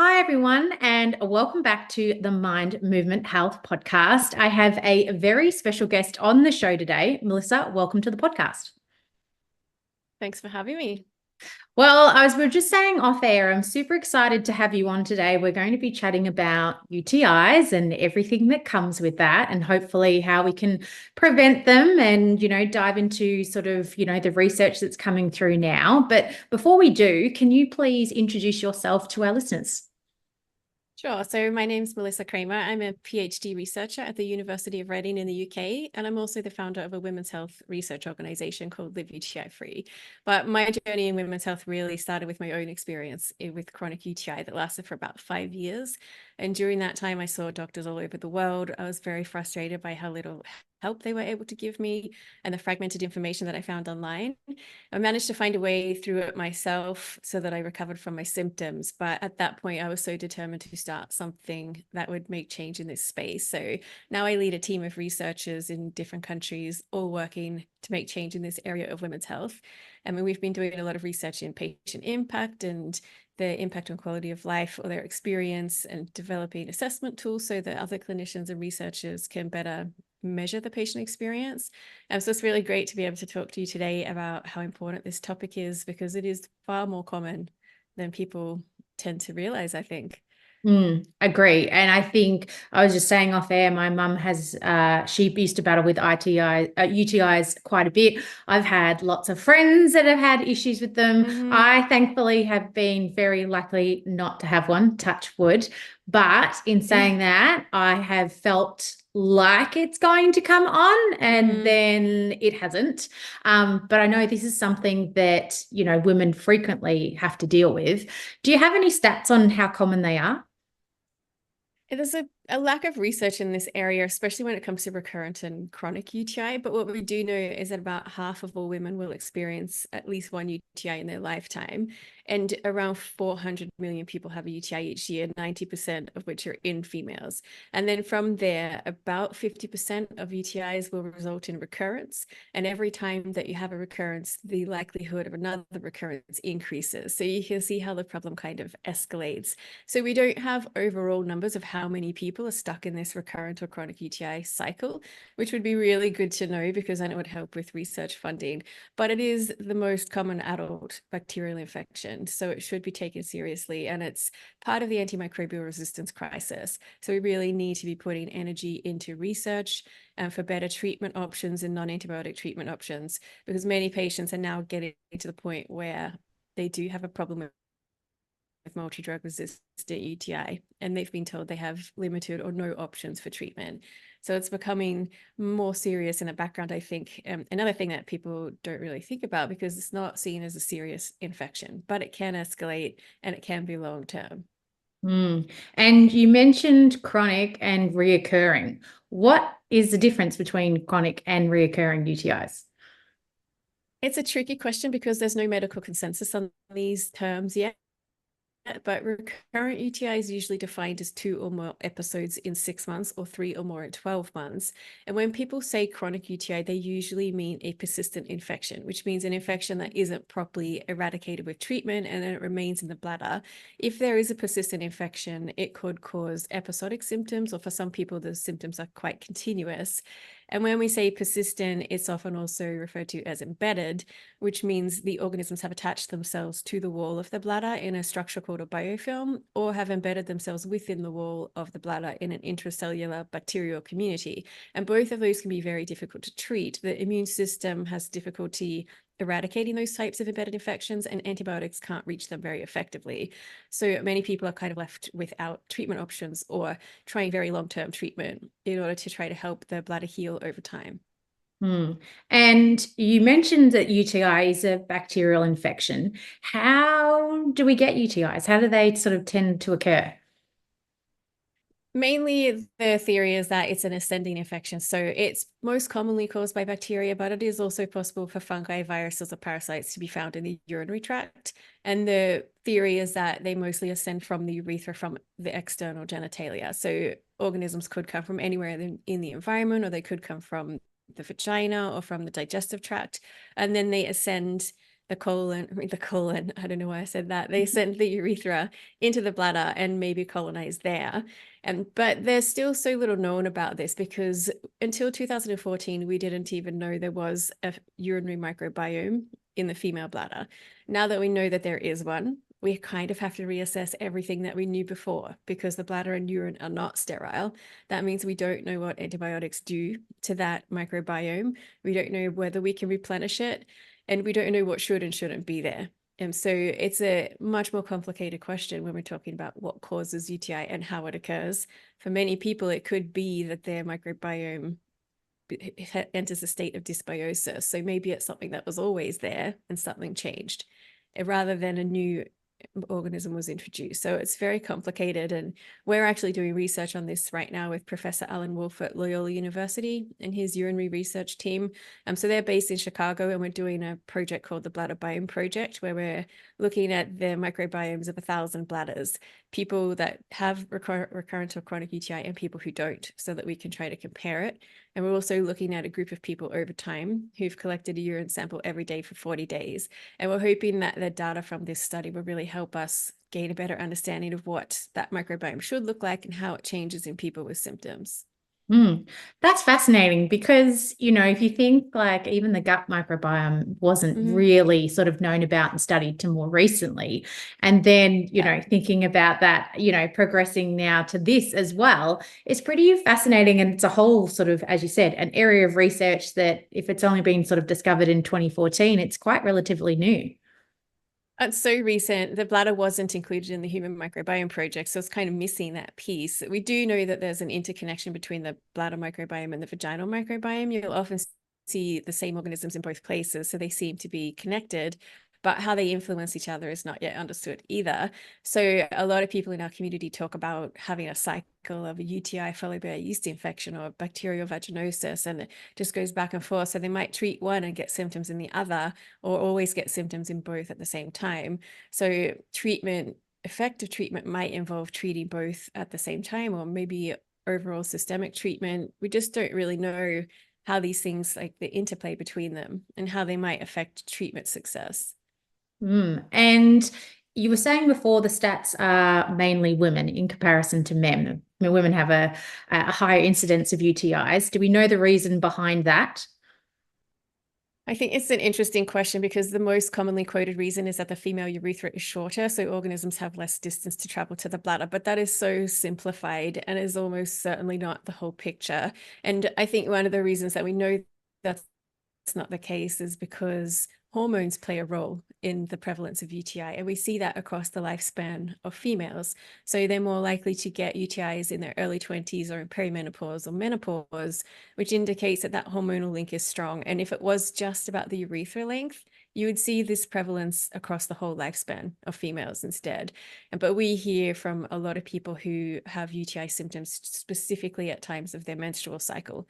Hi, everyone, and welcome back to the Mind Movement Health podcast. I have a very special guest on the show today. Melissa, welcome to the podcast. Thanks for having me. Well, we were just saying off air, I'm super excited to have you on today. We're going to be chatting about UTIs and everything that comes with that, and hopefully how we can prevent them and, dive into the research that's coming through now. But before we do, can you please introduce yourself to our listeners? Sure. So my name's Melissa Kramer. I'm a PhD researcher at the University of Reading in the UK, and I'm also the founder of a women's health research organization called Live UTI Free. But my journey in women's health really started with my own experience with chronic UTI that lasted for about 5 years. And during that time, I saw doctors all over the world. I was very frustrated by how little help they were able to give me and the fragmented information that I found online. I managed to find a way through it myself so that I recovered from my symptoms. But at that point, I was so determined to start something that would make change in this space. So now I lead a team of researchers in different countries, all working to make change in this area of women's health. I mean, we've been doing a lot of research in patient impact and the impact on quality of life or their experience, and developing assessment tools so that other clinicians and researchers can better measure the patient experience. So it's really great to be able to talk to you today about how important this topic is, because it is far more common than people tend to realize, I think. Agree. And I think I was just saying off air, my mum she used to battle with UTIs quite a bit. I've had lots of friends that have had issues with them. Mm-hmm. I thankfully have been very lucky not to have one, touch wood. But in saying that, I have felt like it's going to come on and Mm-hmm. then it hasn't. But I know this is something that, women frequently have to deal with. Do you have any stats on how common they are? There's a lack of research in this area, especially when it comes to recurrent and chronic UTI. But what we do know is that about half of all women will experience at least one UTI in their lifetime. And around 400 million people have a UTI each year, 90% of which are in females. And then from there, about 50% of UTIs will result in recurrence. And every time that you have a recurrence, the likelihood of another recurrence increases. So you can see how the problem kind of escalates. So we don't have overall numbers of how many people are stuck in this recurrent or chronic UTI cycle, which would be really good to know, because then it would help with research funding. But it is the most common adult bacterial infection, so it should be taken seriously, and it's part of the antimicrobial resistance crisis. So we really need to be putting energy into research and for better treatment options and non-antibiotic treatment options, because many patients are now getting to the point where they do have a problem with multi-drug resistant UTI, and they've been told they have limited or no options for treatment. So it's becoming more serious in the background, I think. Another thing that people don't really think about, because it's not seen as a serious infection, but it can escalate and it can be long term. And you mentioned chronic and reoccurring. What is the difference between chronic and reoccurring UTIs? It's a tricky question because there's no medical consensus on these terms yet. But recurrent UTI is usually defined as 2 or more episodes in 6 months or 3 or more in 12 months. And when people say chronic UTI, they usually mean a persistent infection, which means an infection that isn't properly eradicated with treatment and then it remains in the bladder. If there is a persistent infection, it could cause episodic symptoms, or for some people, the symptoms are quite continuous. And when we say persistent, it's often also referred to as embedded, which means the organisms have attached themselves to the wall of the bladder in a structure called a biofilm, or have embedded themselves within the wall of the bladder in an intracellular bacterial community. And both of those can be very difficult to treat. The immune system has difficulty eradicating those types of embedded infections, and antibiotics can't reach them very effectively. So many people are kind of left without treatment options, or trying very long-term treatment in order to try to help their bladder heal over time. And you mentioned that UTI is a bacterial infection. How do we get UTIs? How do they sort of tend to occur? Mainly, the theory is that it's an ascending infection. So it's most commonly caused by bacteria, but it is also possible for fungi, viruses, or parasites to be found in the urinary tract. And the theory is that they mostly ascend from the urethra, from the external genitalia. So organisms could come from anywhere in the environment, or they could come from the vagina or from the digestive tract. And then they ascend I don't know why I said that. They send the urethra into the bladder and maybe colonize there. But there's still so little known about this because until 2014, we didn't even know there was a urinary microbiome in the female bladder. Now that we know that there is one, we kind of have to reassess everything that we knew before because the bladder and urine are not sterile. That means we don't know what antibiotics do to that microbiome. We don't know whether we can replenish it, and we don't know what should and shouldn't be there. And so it's a much more complicated question when we're talking about what causes UTI and how it occurs. For many people, it could be that their microbiome enters a state of dysbiosis. So maybe it's something that was always there and something changed, rather than a new organism was introduced. So it's very complicated. And we're actually doing research on this right now with Professor Alan Wolf at Loyola University and his urinary research team. So they're based in Chicago, and we're doing a project called the Bladder Biome Project, where we're looking at the microbiomes of 1,000 bladders, people that have recurrent or chronic UTI and people who don't, so that we can try to compare it. And we're also looking at a group of people over time who've collected a urine sample every day for 40 days. And we're hoping that the data from this study will really help us gain a better understanding of what that microbiome should look like and how it changes in people with symptoms. That's fascinating because, if you think like even the gut microbiome wasn't really sort of known about and studied to more recently. And then, thinking about that, progressing now to this as well, it's pretty fascinating. And it's a whole sort of, as you said, an area of research that if it's only been sort of discovered in 2014, it's quite relatively new. It's so recent. The bladder wasn't included in the Human Microbiome Project, so it's kind of missing that piece. We do know that there's an interconnection between the bladder microbiome and the vaginal microbiome. You'll often see the same organisms in both places, so they seem to be connected, but how they influence each other is not yet understood either. So a lot of people in our community talk about having a cycle of a UTI followed by a yeast infection or bacterial vaginosis, and it just goes back and forth. So they might treat one and get symptoms in the other, or always get symptoms in both at the same time. So effective treatment might involve treating both at the same time, or maybe overall systemic treatment. We just don't really know how these things, like the interplay between them and how they might affect treatment success. And you were saying before the stats are mainly women in comparison to men. I mean, women have a higher incidence of UTIs. Do we know the reason behind that? I think it's an interesting question because the most commonly quoted reason is that the female urethra is shorter, so organisms have less distance to travel to the bladder. But that is so simplified and is almost certainly not the whole picture. And I think one of the reasons that we know that's not the case is because hormones play a role in the prevalence of UTI, and we see that across the lifespan of females. So they're more likely to get UTIs in their early 20s or in perimenopause or menopause, which indicates that that hormonal link is strong. And if it was just about the urethra length, you would see this prevalence across the whole lifespan of females instead. But we hear from a lot of people who have UTI symptoms specifically at times of their menstrual cycle.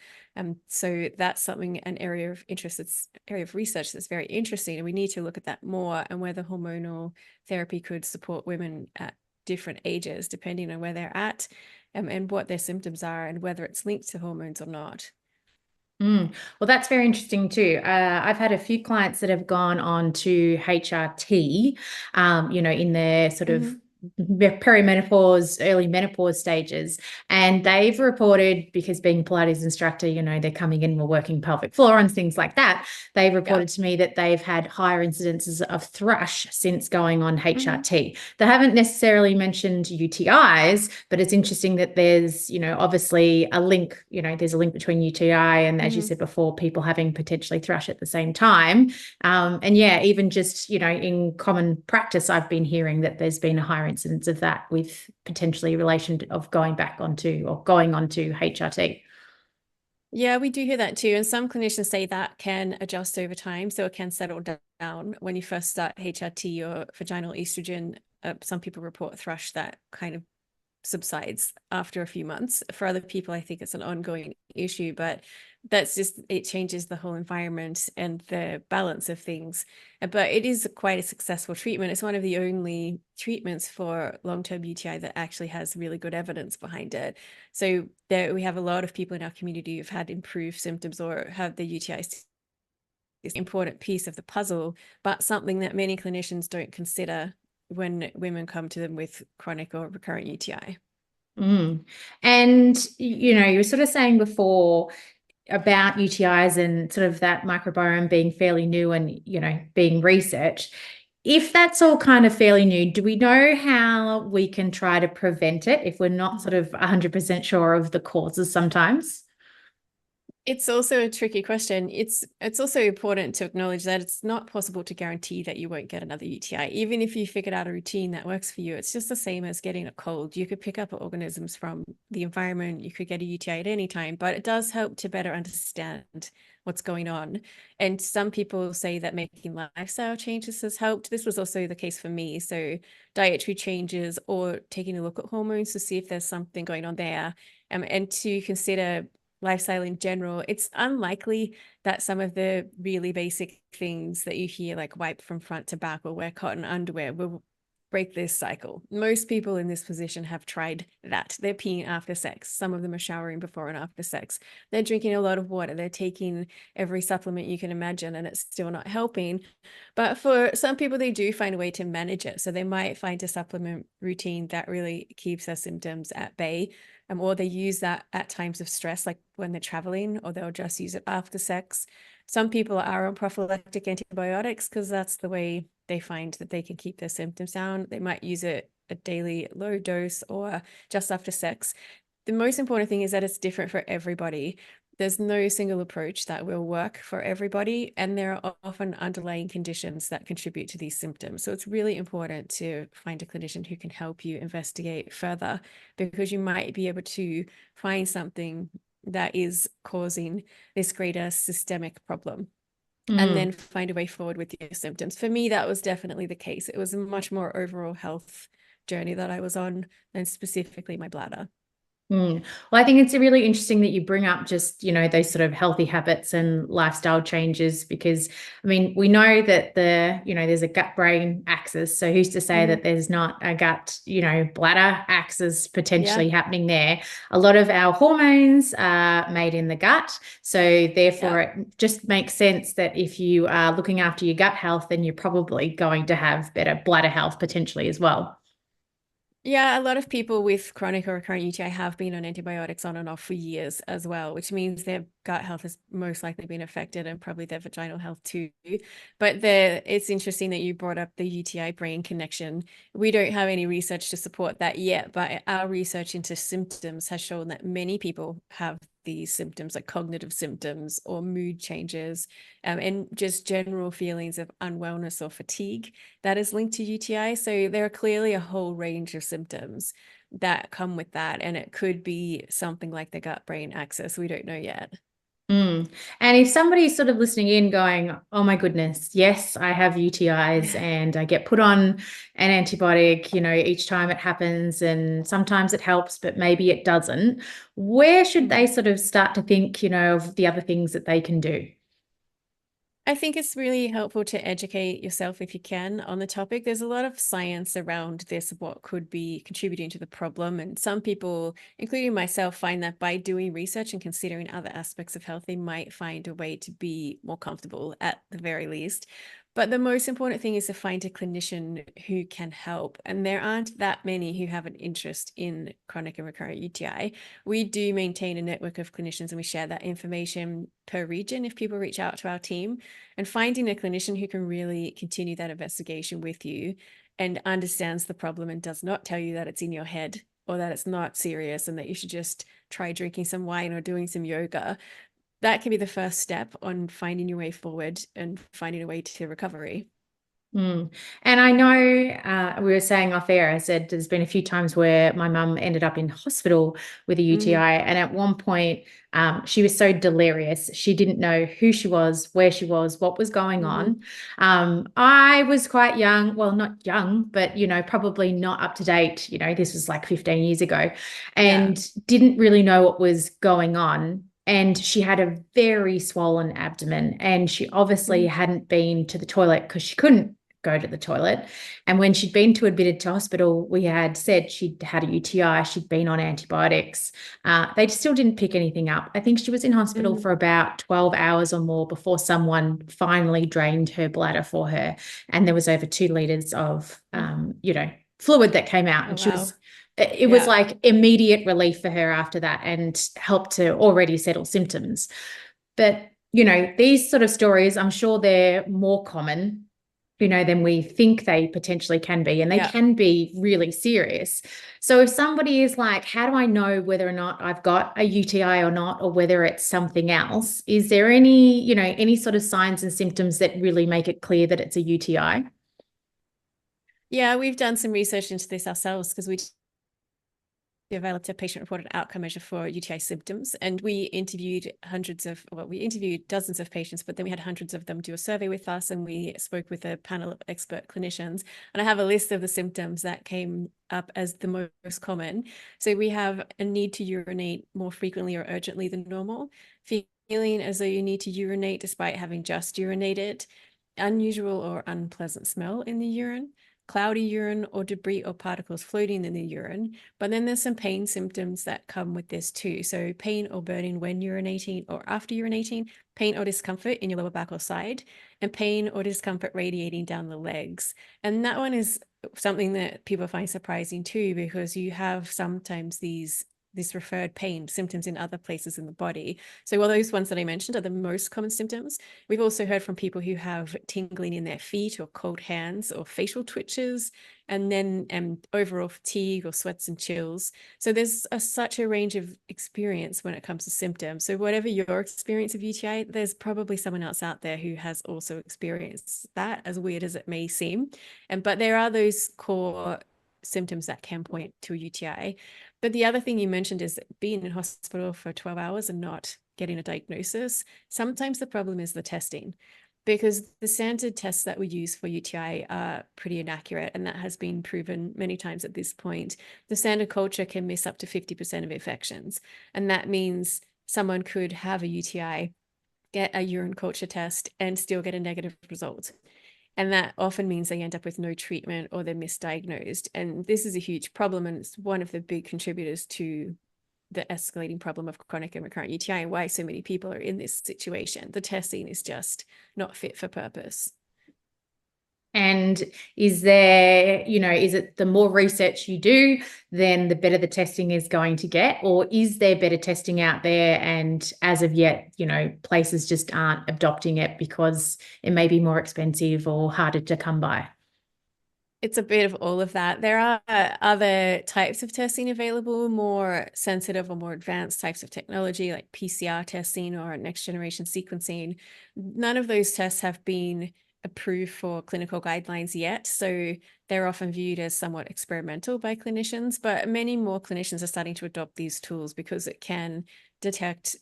So that's something, an area of interest, it's area of research that's very interesting. And we need to look at that more, and whether hormonal therapy could support women at different ages, depending on where they're at, and what their symptoms are, and whether it's linked to hormones or not. Well, that's very interesting too. I've had a few clients that have gone on to HRT, in their sort of perimenopause, early menopause stages. And they've reported, because being a Pilates instructor, they're coming in, we're working pelvic floor and things like that. They've reported to me that they've had higher incidences of thrush since going on HRT. They haven't necessarily mentioned UTIs, but it's interesting that there's, obviously a link, there's a link between UTI and, as you said before, people having potentially thrush at the same time. And yeah, even just, in common practice, I've been hearing that there's been a higher incidence of that with potentially relation of going on to HRT. Yeah, we do hear that too. And some clinicians say that can adjust over time. So it can settle down when you first start HRT or vaginal estrogen. Some people report thrush that kind of subsides after a few months. For other people, I think it's an ongoing issue, but that's just, it changes the whole environment and the balance of things. But it is quite a successful treatment. It's one of the only treatments for long-term UTI that actually has really good evidence behind it. So we have a lot of people in our community who've had improved symptoms or have the UTIs important piece of the puzzle, but something that many clinicians don't consider when women come to them with chronic or recurrent UTI. And, you were sort of saying before about UTIs and sort of that microbiome being fairly new and, being researched. If that's all kind of fairly new, do we know how we can try to prevent it if we're not sort of 100% sure of the causes sometimes? It's also a tricky question. It's also important to acknowledge that it's not possible to guarantee that you won't get another UTI. Even if you figured out a routine that works for you, it's just the same as getting a cold. You could pick up organisms from the environment, you could get a UTI at any time, but it does help to better understand what's going on. And some people say that making lifestyle changes has helped. This was also the case for me. So dietary changes or taking a look at hormones to see if there's something going on there, and to consider lifestyle in general. It's unlikely that some of the really basic things that you hear, like wipe from front to back or wear cotton underwear, will break this cycle. Most people in this position have tried that. They're peeing after sex. Some of them are showering before and after sex. They're drinking a lot of water. They're taking every supplement you can imagine, and it's still not helping. But for some people, they do find a way to manage it. So they might find a supplement routine that really keeps their symptoms at bay. Or they use that at times of stress, like when they're traveling, or they'll just use it after sex. Some people are on prophylactic antibiotics because that's the way they find that they can keep their symptoms down. They might use it a daily low dose or just after sex. The most important thing is that it's different for everybody. There's no single approach that will work for everybody, and there are often underlying conditions that contribute to these symptoms. So it's really important to find a clinician who can help you investigate further, because you might be able to find something that is causing this greater systemic problem and then find a way forward with your symptoms. For me, that was definitely the case. It was a much more overall health journey that I was on, and specifically my bladder. Well, I think it's really interesting that you bring up just, those sort of healthy habits and lifestyle changes, because, I mean, we know that there's a gut-brain axis. So who's to say that there's not a gut, bladder axis potentially happening there? A lot of our hormones are made in the gut. So therefore, it just makes sense that if you are looking after your gut health, then you're probably going to have better bladder health potentially as well. Yeah, a lot of people with chronic or recurrent UTI have been on antibiotics on and off for years as well, which means their gut health has most likely been affected, and probably their vaginal health too. But it's interesting that you brought up the UTI brain connection. We don't have any research to support that yet, but our research into symptoms has shown that many people have these symptoms, like cognitive symptoms or mood changes, and just general feelings of unwellness or fatigue that is linked to UTI. So there are clearly a whole range of symptoms that come with that, and it could be something like the gut-brain axis. We don't know yet. And if somebody's sort of listening in going, oh my goodness, yes, I have UTIs and I get put on an antibiotic, each time it happens, and sometimes it helps, but maybe it doesn't, where should they sort of start to think, of the other things that they can do? I think it's really helpful to educate yourself if you can on the topic. There's a lot of science around this, what could be contributing to the problem. And some people, including myself, find that by doing research and considering other aspects of health, they might find a way to be more comfortable at the very least. But the most important thing is to find a clinician who can help. And there aren't that many who have an interest in chronic and recurrent UTI. We do maintain a network of clinicians, and we share that information per region if people reach out to our team. And finding a clinician who can really continue that investigation with you and understands the problem and does not tell you that it's in your head or that it's not serious and that you should just try drinking some wine or doing some yoga, that can be the first step on finding your way forward and finding a way to recovery. And I know we were saying off air, I said there's been a few times where my mum ended up in hospital with a UTI. And at one point, she was so delirious. She didn't know who she was, where she was, what was going on. I was quite young. Well, not young, but, probably not up to date. This was like 15 years ago, and didn't really know what was going on. And she had a very swollen abdomen, and she obviously hadn't been to the toilet because she couldn't go to the toilet. And when she'd been admitted to hospital, we had said she'd had a UTI, she'd been on antibiotics. They still didn't pick anything up. I think she was in hospital for about 12 hours or more before someone finally drained her bladder for her. And there was over 2 liters of, fluid that came out. And she was, it was like immediate relief for her after that and helped to already settle symptoms. But, these sort of stories, I'm sure they're more common, than we think they potentially can be. And they can be really serious. So if somebody is like, how do I know whether or not I've got a UTI or not, or whether it's something else? Is there any sort of signs and symptoms that really make it clear that it's a UTI? Yeah, we've done some research into this ourselves because we developed a patient-reported outcome measure for UTI symptoms, and we interviewed dozens of patients, but then we had hundreds of them do a survey with us, and we spoke with a panel of expert clinicians. And I have a list of the symptoms that came up as the most common. So we have a need to urinate more frequently or urgently than normal, feeling as though you need to urinate despite having just urinated, unusual or unpleasant smell in the urine, cloudy urine or debris or particles floating in the urine. But then there's some pain symptoms that come with this too. So pain or burning when urinating or after urinating, pain or discomfort in your lower back or side, and pain or discomfort radiating down the legs. And that one is something that people find surprising too, because you have sometimes this referred pain symptoms in other places in the body. So while those ones that I mentioned are the most common symptoms, we've also heard from people who have tingling in their feet or cold hands or facial twitches, and then overall fatigue or sweats and chills. So there's such a range of experience when it comes to symptoms. So whatever your experience of UTI, there's probably someone else out there who has also experienced that, as weird as it may seem. But there are those core symptoms that can point to a UTI. But the other thing you mentioned is being in hospital for 12 hours and not getting a diagnosis. Sometimes the problem is the testing, because the standard tests that we use for UTI are pretty inaccurate, and that has been proven many times at this point. The standard culture can miss up to 50% of infections, and that means someone could have a UTI, get a urine culture test, and still get a negative result. And that often means they end up with no treatment or they're misdiagnosed. And this is a huge problem. And it's one of the big contributors to the escalating problem of chronic and recurrent UTI and why so many people are in this situation. The testing is just not fit for purpose. And is it the more research you do, then the better the testing is going to get? Or is there better testing out there? And as of yet, places just aren't adopting it because it may be more expensive or harder to come by? It's a bit of all of that. There are other types of testing available, more sensitive or more advanced types of technology like PCR testing or next generation sequencing. None of those tests have been approved for clinical guidelines yet. So they're often viewed as somewhat experimental by clinicians, but many more clinicians are starting to adopt these tools because it can detect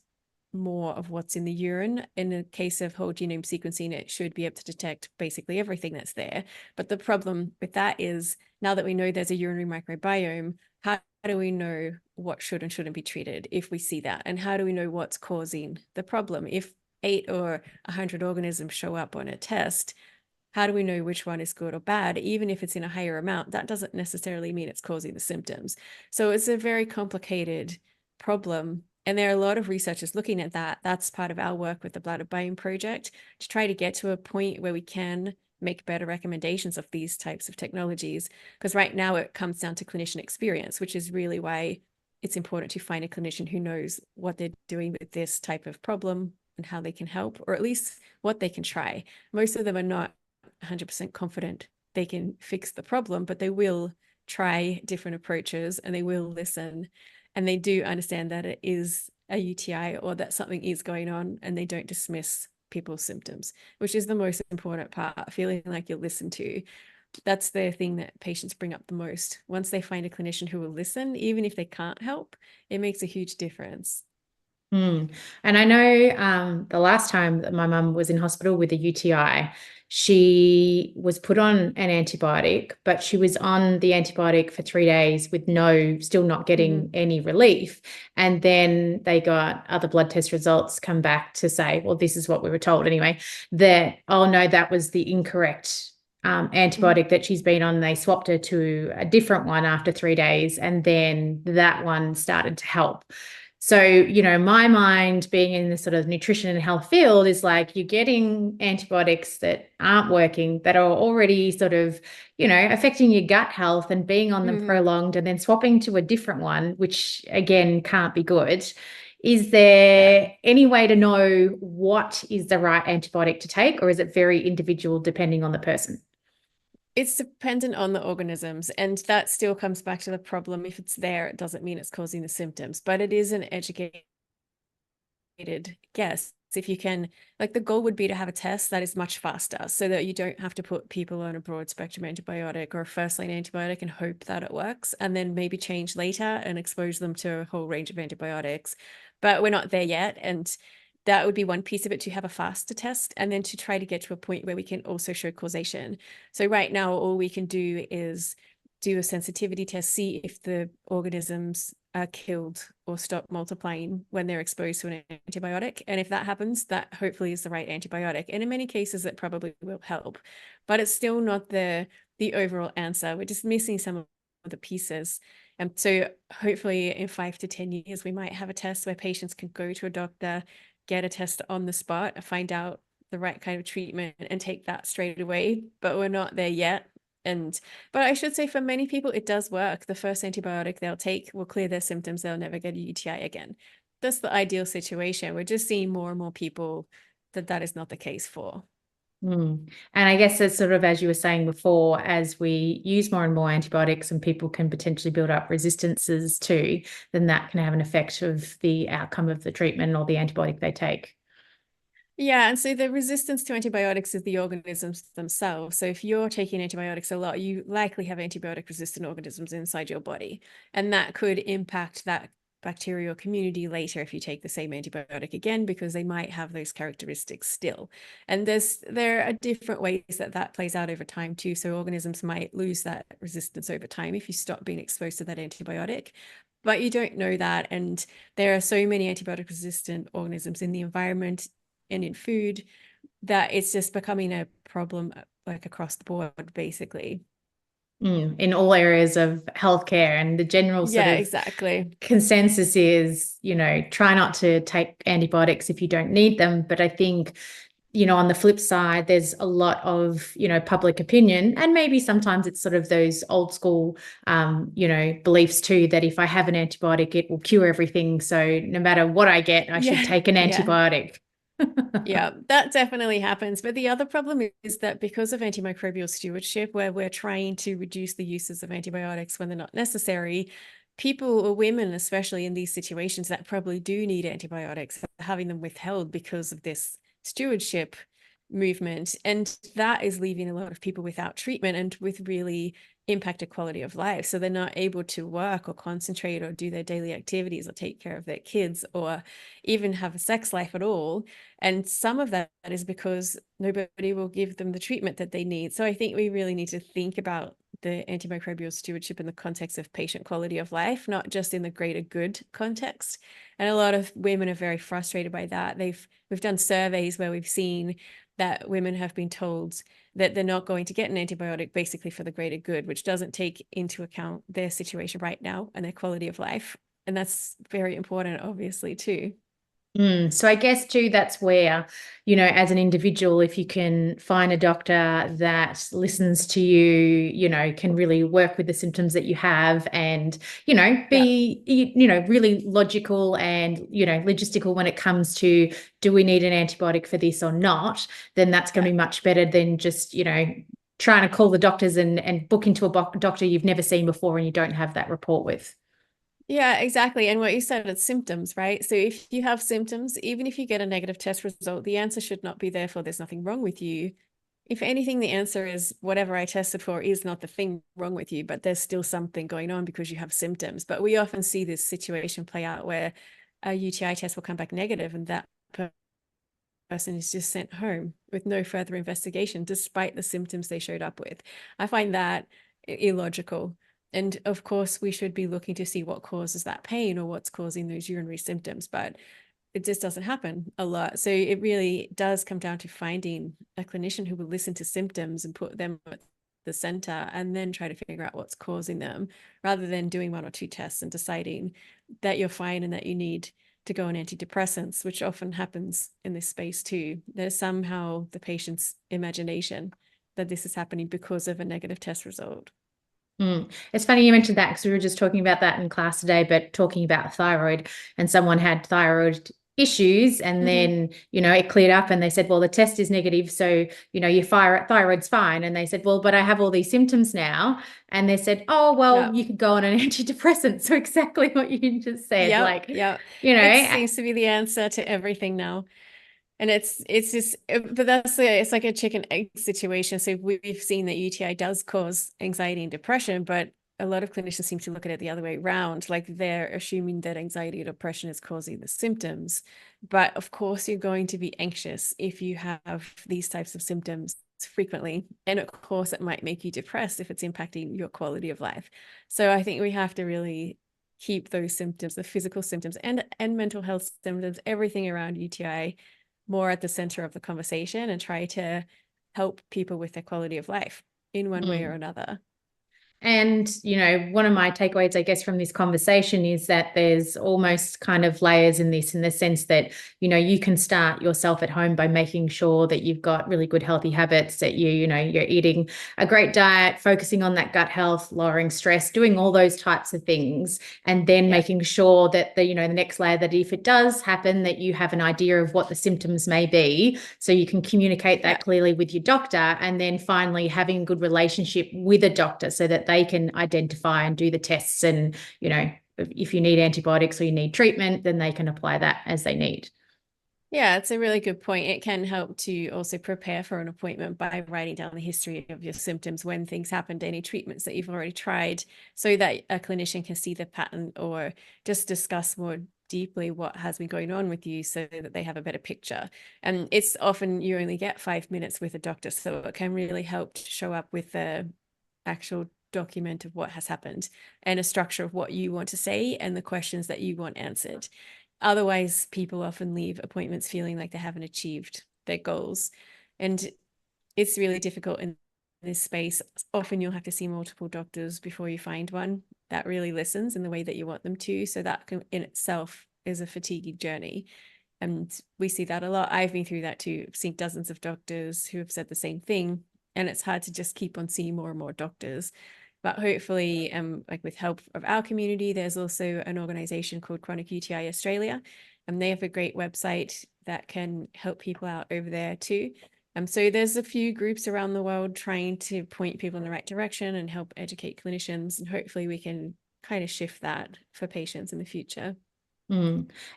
more of what's in the urine. In the case of whole genome sequencing, it should be able to detect basically everything that's there. But the problem with that is, now that we know there's a urinary microbiome, how do we know what should and shouldn't be treated if we see that? And how do we know what's causing the problem? If 8 or 100 organisms show up on a test, how do we know which one is good or bad? Even if it's in a higher amount, that doesn't necessarily mean it's causing the symptoms. So it's a very complicated problem. And there are a lot of researchers looking at that. That's part of our work with the Bladder Biome Project, to try to get to a point where we can make better recommendations of these types of technologies. Because right now it comes down to clinician experience, which is really why it's important to find a clinician who knows what they're doing with this type of problem and how they can help, or at least what they can try. Most of them are not 100% confident they can fix the problem, but they will try different approaches and they will listen, and they do understand that it is a UTI or that something is going on, and they don't dismiss people's symptoms, which is the most important part, feeling like you're listened to. That's the thing that patients bring up the most. Once they find a clinician who will listen, even if they can't help, it makes a huge difference. And I know the last time that my mum was in hospital with a UTI, she was put on an antibiotic, but she was on the antibiotic for 3 days with still not getting any relief. And then they got other blood test results come back to say, well, this is what we were told anyway, that, oh no, that was the incorrect antibiotic that she's been on. They swapped her to a different one after 3 days, and then that one started to help. So, my mind being in the sort of nutrition and health field is like you're getting antibiotics that aren't working, that are already sort of, affecting your gut health and being on them prolonged, and then swapping to a different one, which again can't be good. Is there any way to know what is the right antibiotic to take, or is it very individual depending on the person? It's dependent on the organisms, and that still comes back to the problem. If it's there, it doesn't mean it's causing the symptoms, but it is an educated guess. If you can, like, the goal would be to have a test that is much faster so that you don't have to put people on a broad spectrum antibiotic or a first line antibiotic and hope that it works, and then maybe change later and expose them to a whole range of antibiotics. But we're not there yet. And that would be one piece of it, to have a faster test, and then to try to get to a point where we can also show causation. So right now, all we can do is do a sensitivity test, see if the organisms are killed or stop multiplying when they're exposed to an antibiotic. And if that happens, that hopefully is the right antibiotic. And in many cases, it probably will help, but it's still not the overall answer. We're just missing some of the pieces. And so hopefully in 5 to 10 years, we might have a test where patients can go to a doctor, get a test on the spot, find out the right kind of treatment, and take that straight away. But we're not there yet. But I should say, for many people, it does work. The first antibiotic they'll take will clear their symptoms. They'll never get a UTI again. That's the ideal situation. We're just seeing more and more people that is not the case for. And I guess it's sort of, as you were saying before, as we use more and more antibiotics and people can potentially build up resistances too, then that can have an effect of the outcome of the treatment or the antibiotic they take. Yeah, and so the resistance to antibiotics is the organisms themselves. So if you're taking antibiotics a lot, you likely have antibiotic resistant organisms inside your body, and that could impact that bacterial community later if you take the same antibiotic again, because they might have those characteristics still. And there are different ways that plays out over time too. So organisms might lose that resistance over time if you stop being exposed to that antibiotic, but you don't know that. And there are so many antibiotic resistant organisms in the environment and in food that it's just becoming a problem, like, across the board, basically. In all areas of healthcare, and the general sort Yeah, of exactly. consensus is, try not to take antibiotics if you don't need them. But I think, on the flip side, there's a lot of, public opinion, and maybe sometimes it's sort of those old school, beliefs too, that if I have an antibiotic, it will cure everything. So no matter what I get, I should take an Yeah. antibiotic. Yeah, that definitely happens. But the other problem is that because of antimicrobial stewardship, where we're trying to reduce the uses of antibiotics when they're not necessary, people, or women especially, in these situations that probably do need antibiotics, are having them withheld because of this stewardship movement. And that is leaving a lot of people without treatment and with really impacted quality of life. So they're not able to work or concentrate or do their daily activities or take care of their kids or even have a sex life at all. And some of that is because nobody will give them the treatment that they need. So I think we really need to think about the antimicrobial stewardship in the context of patient quality of life, not just in the greater good context. And a lot of women are very frustrated by that. We've done surveys where we've seen that women have been told that they're not going to get an antibiotic basically for the greater good, which doesn't take into account their situation right now and their quality of life. And that's very important, obviously, too. So I guess too, that's where, as an individual, if you can find a doctor that listens to you, can really work with the symptoms that you have, and, Yeah. be, really logical and, logistical when it comes to, do we need an antibiotic for this or not, then that's going to Yeah. be much better than just, trying to call the doctors and book into a doctor you've never seen before and you don't have that report with. Yeah, exactly. And what you said, it's symptoms, right? So if you have symptoms, even if you get a negative test result, the answer should not be therefore there's nothing wrong with you. If anything, the answer is whatever I tested for is not the thing wrong with you, but there's still something going on because you have symptoms. But we often see this situation play out where a UTI test will come back negative and that person is just sent home with no further investigation, despite the symptoms they showed up with. I find that illogical. And of course, we should be looking to see what causes that pain or what's causing those urinary symptoms. But it just doesn't happen a lot. So it really does come down to finding a clinician who will listen to symptoms and put them at the center and then try to figure out what's causing them, rather than doing one or two tests and deciding that you're fine and that you need to go on antidepressants, which often happens in this space too. There's somehow the patient's imagination that this is happening because of a negative test result. It's funny you mentioned that, because we were just talking about that in class today, but talking about thyroid, and someone had thyroid issues, and then it cleared up, and they said, well, the test is negative, so your thyroid's fine. And they said, well, but I have all these symptoms now. And they said, oh, well, you could go on an antidepressant. So exactly what you just said. It seems to be the answer to everything now. And it's just, but it's like a chicken egg situation. So we've seen that UTI does cause anxiety and depression, but a lot of clinicians seem to look at it the other way around. Like, they're assuming that anxiety or depression is causing the symptoms. But of course, you're going to be anxious if you have these types of symptoms frequently. And of course, it might make you depressed if it's impacting your quality of life. So I think we have to really keep those symptoms, the physical symptoms and mental health symptoms, everything around UTI, more at the center of the conversation, and try to help people with their quality of life in one way or another. And, one of my takeaways, I guess, from this conversation is that there's almost kind of layers in this, in the sense that, you can start yourself at home by making sure that you've got really good healthy habits, that you're eating a great diet, focusing on that gut health, lowering stress, doing all those types of things. And then making sure that the next layer, that if it does happen, that you have an idea of what the symptoms may be, so you can communicate that clearly with your doctor. And then finally having a good relationship with a doctor, so that they can identify and do the tests, and if you need antibiotics or you need treatment, then they can apply that as they need. Yeah, it's a really good point. It can help to also prepare for an appointment by writing down the history of your symptoms, when things happened, any treatments that you've already tried, so that a clinician can see the pattern, or just discuss more deeply what has been going on with you, so that they have a better picture. And it's often you only get 5 minutes with a doctor, so it can really help to show up with the actual document of what has happened, and a structure of what you want to say and the questions that you want answered. Otherwise, people often leave appointments feeling like they haven't achieved their goals. And it's really difficult in this space. Often you'll have to see multiple doctors before you find one that really listens in the way that you want them to. So that in itself is a fatiguing journey. And we see that a lot. I've been through that too. I've seen dozens of doctors who have said the same thing. And it's hard to just keep on seeing more and more doctors. But hopefully, like with help of our community, there's also an organization called Chronic UTI Australia, and they have a great website that can help people out over there too. So there's a few groups around the world trying to point people in the right direction and help educate clinicians, and hopefully we can kind of shift that for patients in the future.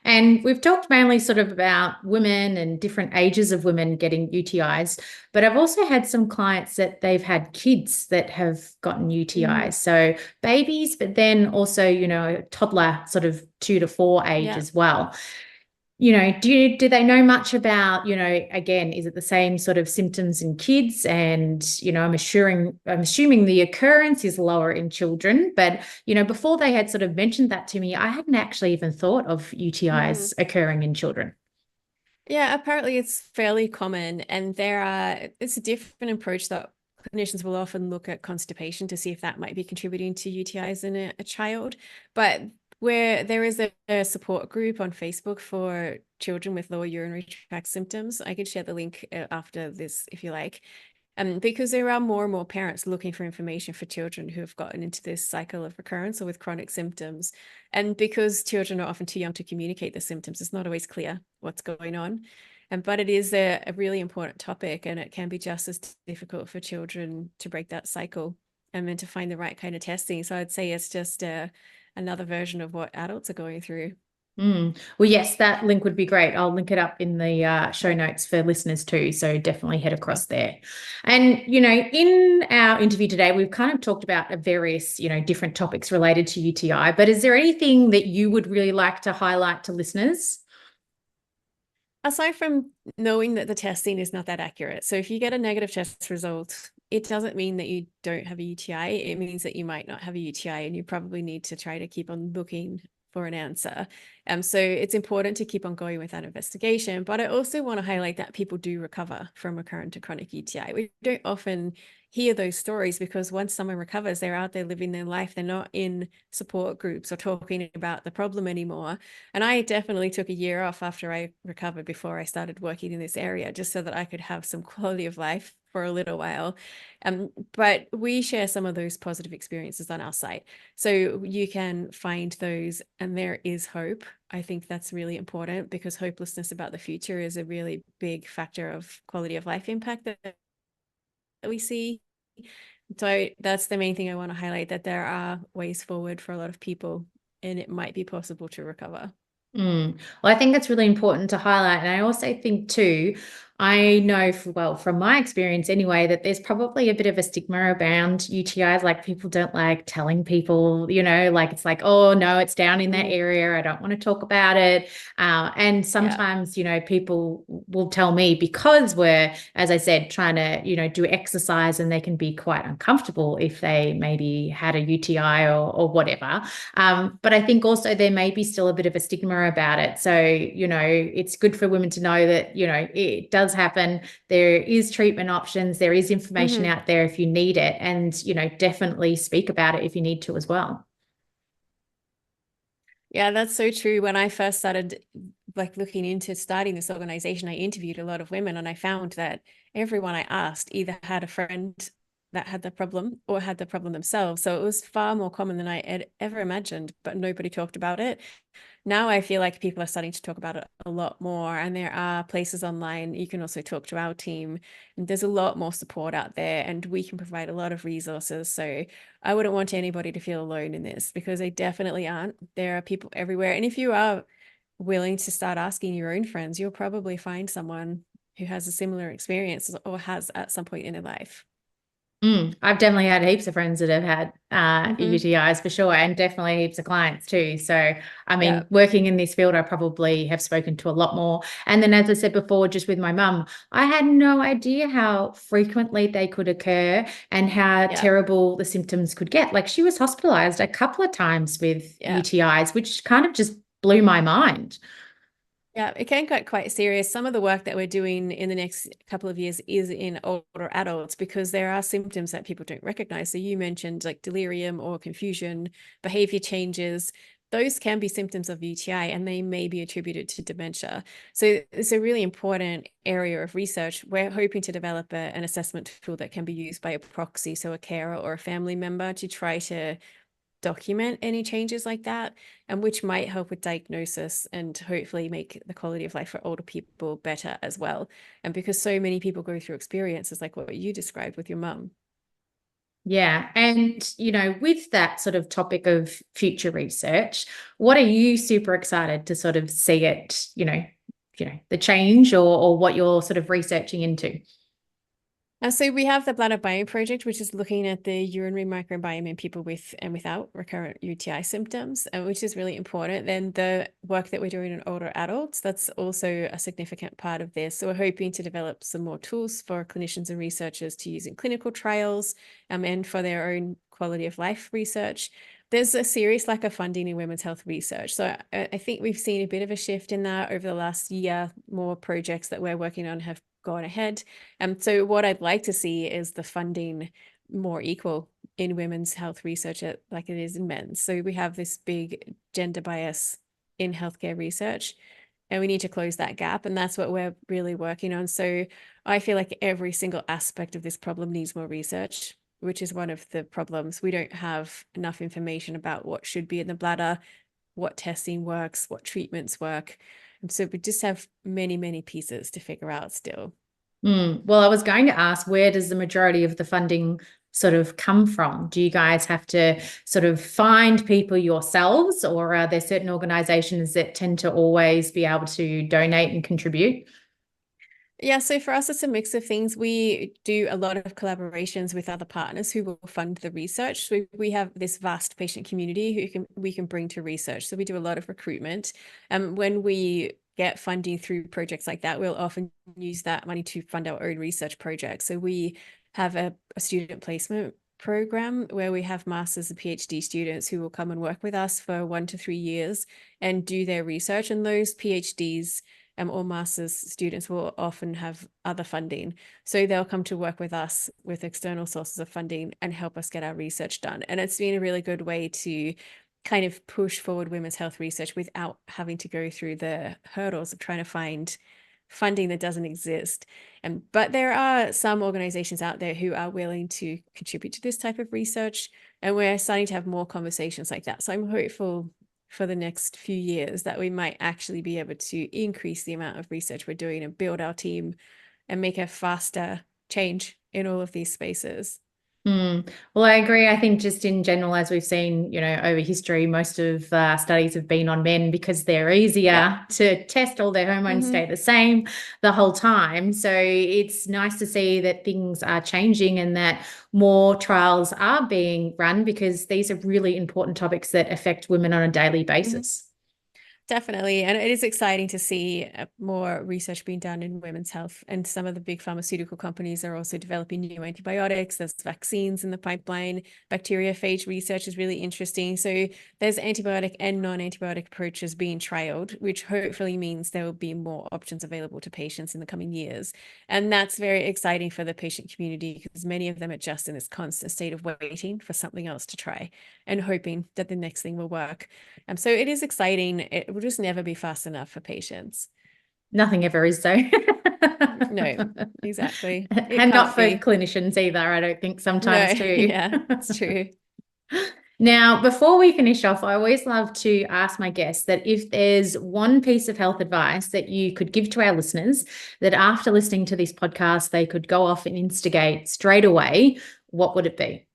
And we've talked mainly sort of about women and different ages of women getting UTIs, but I've also had some clients that they've had kids that have gotten UTIs. So babies, but then also, toddler sort of 2 to 4 age as well. Do they know much about, again, is it the same sort of symptoms in kids? And, I'm assuming the occurrence is lower in children, but, before they had sort of mentioned that to me, I hadn't actually even thought of UTIs occurring in children. Yeah, apparently it's fairly common, and it's a different approach that clinicians will often look at constipation to see if that might be contributing to UTIs in a child. But where there is a support group on Facebook for children with lower urinary tract symptoms, I could share the link after this if you like. Because there are more and more parents looking for information for children who have gotten into this cycle of recurrence or with chronic symptoms. And because children are often too young to communicate the symptoms, it's not always clear what's going on. But it is a really important topic, and it can be just as difficult for children to break that cycle and then to find the right kind of testing. So I'd say it's just another version of what adults are going through. Well, yes, that link would be great. I'll link it up in the show notes for listeners too. So definitely head across there. And, in our interview today, we've kind of talked about various, different topics related to UTI, but is there anything that you would really like to highlight to listeners? Aside from knowing that the testing is not that accurate. So if you get a negative test result, it doesn't mean that you don't have a UTI. It means that you might not have a UTI, and you probably need to try to keep on looking for an answer. So it's important to keep on going with that investigation. But I also want to highlight that people do recover from recurrent to chronic UTI. We don't often hear those stories because once someone recovers, they're out there living their life. They're not in support groups or talking about the problem anymore. And I definitely took a year off after I recovered before I started working in this area, just so that I could have some quality of life for a little while. But we share some of those positive experiences on our site. So you can find those, and there is hope. I think that's really important because hopelessness about the future is a really big factor of quality of life impact that we see. So that's the main thing I want to highlight, that there are ways forward for a lot of people and it might be possible to recover. Well, I think that's really important to highlight. And I also think too, I know from my experience anyway, that there's probably a bit of a stigma around UTIs. Like people don't like telling people, like it's like, oh no, it's down in that area. I don't want to talk about it. And sometimes, people will tell me because we're, as I said, trying to, do exercise, and they can be quite uncomfortable if they maybe had a UTI or whatever. But I think also there may be still a bit of a stigma about it. So, it's good for women to know that, it does happen. There is treatment options. There is information out there if you need it. And, definitely speak about it if you need to as well. Yeah, that's so true. When I first started looking into starting this organization, I interviewed a lot of women and I found that everyone I asked either had a friend that had the problem or had the problem themselves. So it was far more common than I had ever imagined, but nobody talked about it. Now I feel like people are starting to talk about it a lot more, and there are places online. You can also talk to our team, and there's a lot more support out there, and we can provide a lot of resources. So I wouldn't want anybody to feel alone in this, because they definitely aren't. There are people everywhere. And if you are willing to start asking your own friends, you'll probably find someone who has a similar experience or has at some point in their life. I've definitely had heaps of friends that have had UTIs for sure, and definitely heaps of clients too. So, I mean, working in this field, I probably have spoken to a lot more. And then, as I said before, just with my mum, I had no idea how frequently they could occur and how terrible the symptoms could get. Like she was hospitalized a couple of times with UTIs, which kind of just blew my mind. Yeah, it can get quite serious. Some of the work that we're doing in the next couple of years is in older adults because there are symptoms that people don't recognize. So you mentioned like delirium or confusion, behavior changes. Those can be symptoms of UTI and they may be attributed to dementia. So it's a really important area of research. We're hoping to develop an assessment tool that can be used by a proxy, so a carer or a family member, to try to document any changes like that, and which might help with diagnosis and hopefully make the quality of life for older people better as well. And because so many people go through experiences like what you described with your mum. Yeah. And, with that sort of topic of future research, what are you super excited to sort of see it, the change or what you're sort of researching into? So we have the Bladder Biome project, which is looking at the urinary microbiome in people with and without recurrent UTI symptoms, which is really important. Then the work that we're doing in older adults, that's also a significant part of this. So we're hoping to develop some more tools for clinicians and researchers to use in clinical trials, and for their own quality of life research. There's a serious lack of funding in women's health research. So I think we've seen a bit of a shift in that over the last year. More projects that we're working on have gone ahead. So what I'd like to see is the funding more equal in women's health research like it is in men's. So we have this big gender bias in healthcare research, and we need to close that gap. And that's what we're really working on. So I feel like every single aspect of this problem needs more research, which is one of the problems. We don't have enough information about what should be in the bladder, what testing works, what treatments work. And so we just have many, many pieces to figure out still. Well, I was going to ask, where does the majority of the funding sort of come from? Do you guys have to sort of find people yourselves, or are there certain organizations that tend to always be able to donate and contribute? Yeah, so for us, it's a mix of things. We do a lot of collaborations with other partners who will fund the research. So we have this vast patient community who we can bring to research. So we do a lot of recruitment. When we get funding through projects like that, we'll often use that money to fund our own research projects. So we have a student placement program where we have masters and PhD students who will come and work with us for 1 to 3 years and do their research. And those PhDs or master's students will often have other funding. So they'll come to work with us with external sources of funding and help us get our research done. And it's been a really good way to kind of push forward women's health research without having to go through the hurdles of trying to find funding that doesn't exist. But there are some organizations out there who are willing to contribute to this type of research, and we're starting to have more conversations like that. So I'm hopeful for the next few years that we might actually be able to increase the amount of research we're doing and build our team and make a faster change in all of these spaces. Well, I agree. I think just in general, as we've seen, over history, most of studies have been on men because they're easier to test. All their hormones stay the same the whole time. So it's nice to see that things are changing and that more trials are being run, because these are really important topics that affect women on a daily basis. Definitely. And it is exciting to see more research being done in women's health. And some of the big pharmaceutical companies are also developing new antibiotics. There's vaccines in the pipeline. Bacteriophage research is really interesting. So there's antibiotic and non-antibiotic approaches being trialed, which hopefully means there will be more options available to patients in the coming years. And that's very exciting for the patient community, because many of them are just in this constant state of waiting for something else to try and hoping that the next thing will work. So it is exciting. It will just never be fast enough for patients. Nothing ever is, though. No, exactly. And not for clinicians either, I don't think, sometimes too. Yeah, it's true. Now, before we finish off, I always love to ask my guests that if there's one piece of health advice that you could give to our listeners, that after listening to this podcast, they could go off and instigate straight away, what would it be?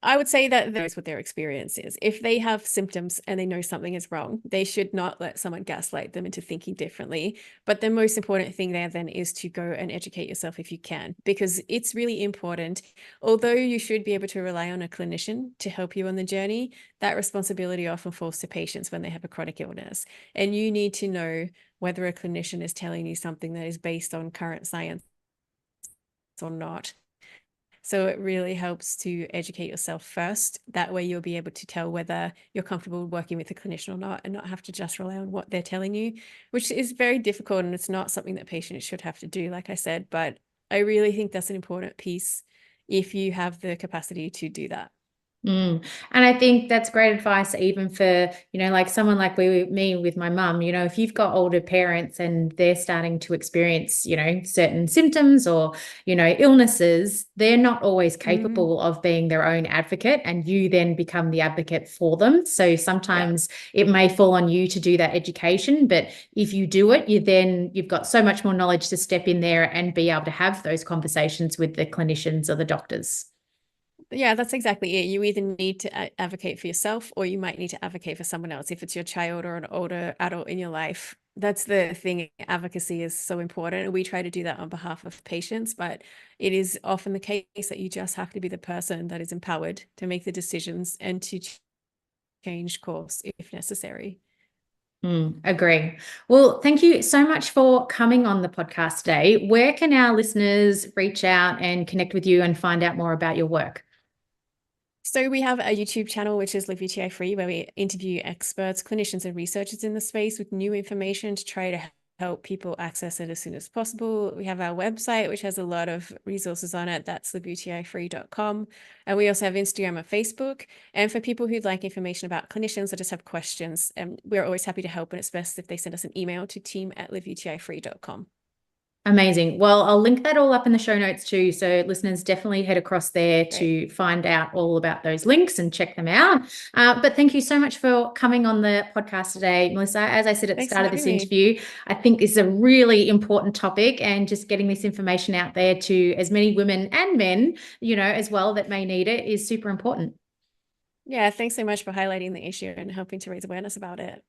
I would say that that's what their experience is. If they have symptoms and they know something is wrong, they should not let someone gaslight them into thinking differently. But the most important thing there then is to go and educate yourself if you can, because it's really important. Although you should be able to rely on a clinician to help you on the journey, that responsibility often falls to patients when they have a chronic illness. And you need to know whether a clinician is telling you something that is based on current science or not. So it really helps to educate yourself first. That way you'll be able to tell whether you're comfortable working with a clinician or not, and not have to just rely on what they're telling you, which is very difficult. And it's not something that patients should have to do, like I said, but I really think that's an important piece if you have the capacity to do that. And I think that's great advice, even for, like someone like me with my mum. If you've got older parents and they're starting to experience, certain symptoms or, illnesses, they're not always capable of being their own advocate, and you then become the advocate for them. So sometimes it may fall on you to do that education, but if you do it, you've got so much more knowledge to step in there and be able to have those conversations with the clinicians or the doctors. Yeah, that's exactly it. You either need to advocate for yourself, or you might need to advocate for someone else. If it's your child or an older adult in your life, that's the thing. Advocacy is so important. And we try to do that on behalf of patients, but it is often the case that you just have to be the person that is empowered to make the decisions and to change course if necessary. Agree. Well, thank you so much for coming on the podcast today. Where can our listeners reach out and connect with you and find out more about your work? So we have a YouTube channel, which is Live UTI Free, where we interview experts, clinicians, and researchers in the space with new information to try to help people access it as soon as possible. We have our website, which has a lot of resources on it. That's liveutifree.com. And we also have Instagram and Facebook. And for people who'd like information about clinicians or just have questions, we're always happy to help. And it's best if they send us an email to team@liveutifree.com. Amazing. Well, I'll link that all up in the show notes too. So listeners, definitely head across there to find out all about those links and check them out. But thank you so much for coming on the podcast today, Melissa. As I said at the start of this interview, I think this is a really important topic, and just getting this information out there to as many women and men, as well, that may need it, is super important. Yeah, thanks so much for highlighting the issue and helping to raise awareness about it.